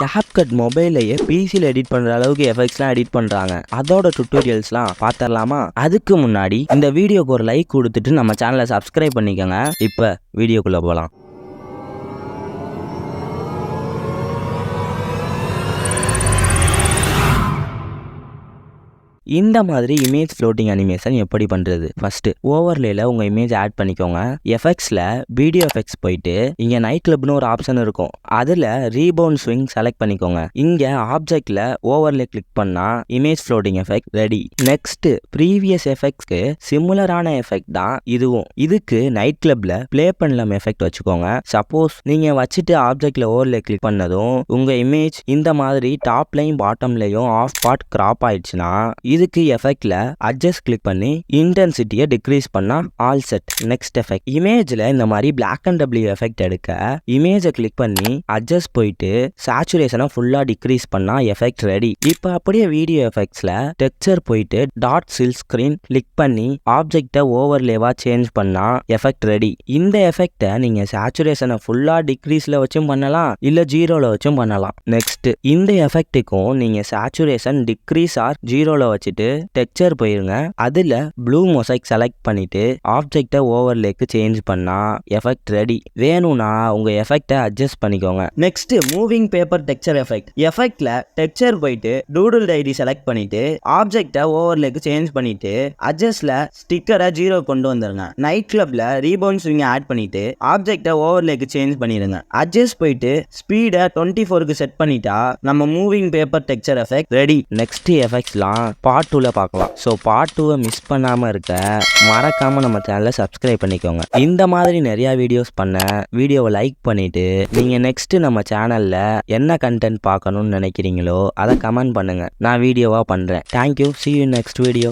CapCut மொபைல்லையே பிசியில் edit பண்ற அளவுக்கு எஃபெக்ட்ஸ்லாம் எடிட் பண்றாங்க. அதோட டுட்டோரியல்ஸ்லாம் பார்த்தரலாமா? அதுக்கு முன்னாடி இந்த வீடியோக்கு ஒரு லைக் கொடுத்துட்டு நம்ம சேனலை சப்ஸ்கிரைப் பண்ணிக்கோங்க. இப்போ வீடியோக்குள்ள போகலாம். இந்த மாதிரி இமேஜ் ஃப்ளோட்டிங் அனிமேஷன் எப்படி பண்ணுறது? ஃபர்ஸ்ட் ஓவர்லேல உங்கள் இமேஜ் ஆட் பண்ணிக்கோங்க. எஃபெக்ட்ஸில் வீடியோ எஃபெக்ட்ஸ் போயிட்டு இங்கே நைட் கிளப்னு ஒரு ஆப்ஷன் இருக்கும். அதில் ரீபவுண்ட் ஸ்விங் செலக்ட் பண்ணிக்கோங்க. இங்கே ஆப்ஜெக்டில் ஓவர்லே கிளிக் பண்ணால் image floating effect ready. Next previous எஃபெக்ட்ஸ்க்கு சிமிலரான எஃபெக்ட் தான் இதுவும். இதுக்கு நைட் கிளப்பில் ப்ளே பண்ணலாம் எஃபெக்ட் வச்சுக்கோங்க. சப்போஸ் நீங்கள் வச்சுட்டு ஆப்ஜெக்டில் ஓவர்லே கிளிக் பண்ணதும் உங்கள் இமேஜ் இந்த மாதிரி டாப்லையும் பாட்டம்லையும் ஆஃப் பார்ட் கிராப் ஆயிடுச்சுன்னா இதுக்கு எஃபெக்ட்ல அட்ஜஸ்ட் கிளிக் பண்ணி இன்டென்சிட்டியை டிக்ரீஸ் பண்ணா ஆல் செட். நெக்ஸ்ட் எஃபெக்ட் இமேஜ்ல இந்த மாதிரி பிளாக் அண்ட் டபிள்யூ எஃபெக்ட் எடுக்க இமேஜை கிளிக் பண்ணி அட்ஜஸ்ட் போயிட்டு சேச்சுரேஷனை ஃபுல்லா டிக்ரீஸ் பண்ணா எஃபெக்ட் ரெடி. இப்போ அப்படியே வீடியோ எஃபெக்ட்ஸ்ல டெக்ஸ்சர் போயிட்டு டாட் சில் ஸ்கிரீன் கிளிக் பண்ணி ஆப்ஜெக்டை ஓவர்லேவா சேஞ்ச் பண்ணா எஃபெக்ட் ரெடி. இந்த எஃபெக்டை நீங்க சேச்சுரேஷனை ஃபுல்லா டிக்ரீஸ்ல வச்சும் பண்ணலாம், இல்ல ஜீரோல வச்சும் பண்ணலாம். நெக்ஸ்ட் இந்த எஃபெக்ட்டுக்கும் நீங்க சேச்சுரேஷன் டிக்ரீஸ் ஆர் ஜீரோல வச்சுட்டு டெக்ஸ்சர் போயிருங்க. அதுல ப்ளூ மொசைக் செலக்ட் பண்ணிட்டு ஆப்ஜெக்டை ஓவர்லேக்கு சேஞ்ச் பண்ணா எஃபெக்ட் ரெடி. வேணும்னா உங்க எஃபெக்டை அட்ஜஸ்ட் பண்ணிக்கோங்க. Next moving paper texture effect. எஃபெக்ட்ல டெக்ஸ்சர் போயிட்டு டூடுல் டைரி செலக்ட் பண்ணிட்டு ஆப்ஜெக்டை ஓவர்லேக்கு சேஞ்ச் பண்ணிட்டு அட்ஜஸ்ட்ல ஸ்டிக்கரை ஜீரோ கொண்டு வந்துருங்க. நைட் கிளப்ல ரீபவுண்ட் ஸ்விங் ஆட் பண்ணிட்டு ஆப்ஜெக்டை ஓவர்லேக்கு சேஞ்ச் பண்ணிடுங்க. அட்ஜஸ்ட் போயிட்டு ஸ்பீடை 24க்கு செட் பண்ணிட்டா நம்ம moving paper texture effect ready. Next எஃபெக்ட்ஸ்லாம் பார்ட் 2ல பார்க்கலாம். ஸோ பார்ட் 2வை மிஸ் பண்ணாமல் இருக்க மறக்காமல் நம்ம சேனலை சப்ஸ்கிரைப் பண்ணிக்கோங்க. இந்த மாதிரி நிறையா வீடியோஸ் பண்ண வீடியோவை லைக் பண்ணிவிட்டு நீங்கள் நெக்ஸ்ட்டு நம்ம சேனலில் என்ன கண்டென்ட் பார்க்கணுன்னு நினைக்கிறீங்களோ அதை கமெண்ட் பண்ணுங்கள். நான் வீடியோவாக பண்ணுறேன். Thank you. see you next video.